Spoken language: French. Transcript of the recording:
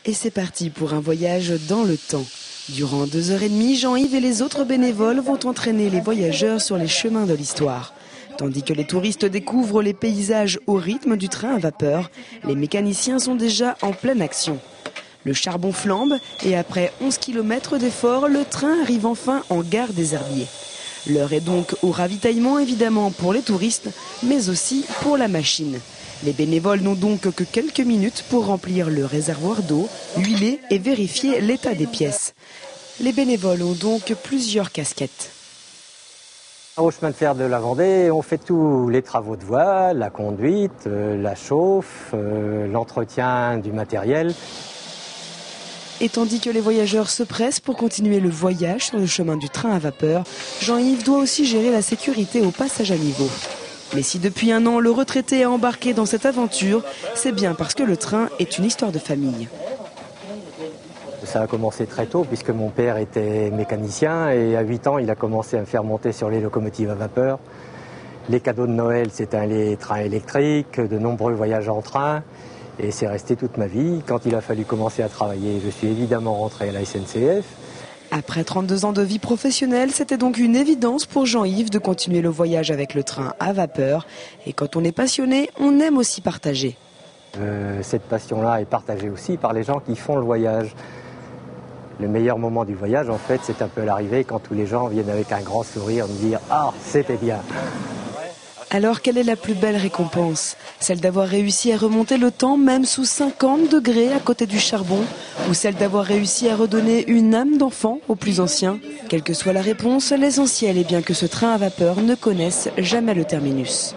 Et c'est parti pour un voyage dans le temps. Durant 2h30, Jean-Yves et les autres bénévoles vont entraîner les voyageurs sur les chemins de l'histoire. Tandis que les touristes découvrent les paysages au rythme du train à vapeur, les mécaniciens sont déjà en pleine action. Le charbon flambe et après 11 km d'effort, le train arrive enfin en gare des Herbiers. L'heure est donc au ravitaillement évidemment pour les touristes, mais aussi pour la machine. Les bénévoles n'ont donc que quelques minutes pour remplir le réservoir d'eau, huiler et vérifier l'état des pièces. Les bénévoles ont donc plusieurs casquettes. Au chemin de fer de la Vendée, on fait tous les travaux de voile, la conduite, la chauffe, l'entretien du matériel. Et tandis que les voyageurs se pressent pour continuer le voyage sur le chemin du train à vapeur, Jean-Yves doit aussi gérer la sécurité au passage à niveau. Mais si depuis un an le retraité est embarqué dans cette aventure, c'est bien parce que le train est une histoire de famille. Ça a commencé très tôt puisque mon père était mécanicien et à 8 ans il a commencé à me faire monter sur les locomotives à vapeur. Les cadeaux de Noël c'était les trains électriques, de nombreux voyages en train et c'est resté toute ma vie. Quand il a fallu commencer à travailler, je suis évidemment rentré à la SNCF. Après 32 ans de vie professionnelle, c'était donc une évidence pour Jean-Yves de continuer le voyage avec le train à vapeur. Et quand on est passionné, on aime aussi partager. Cette passion-là est partagée aussi par les gens qui font le voyage. Le meilleur moment du voyage, en fait, c'est un peu l'arrivée quand tous les gens viennent avec un grand sourire me dire « Ah, c'était bien !» Alors, quelle est la plus belle récompense? Celle d'avoir réussi à remonter le temps même sous 50 degrés à côté du charbon? Ou celle d'avoir réussi à redonner une âme d'enfant aux plus anciens? Quelle que soit la réponse, l'essentiel est bien que ce train à vapeur ne connaisse jamais le terminus.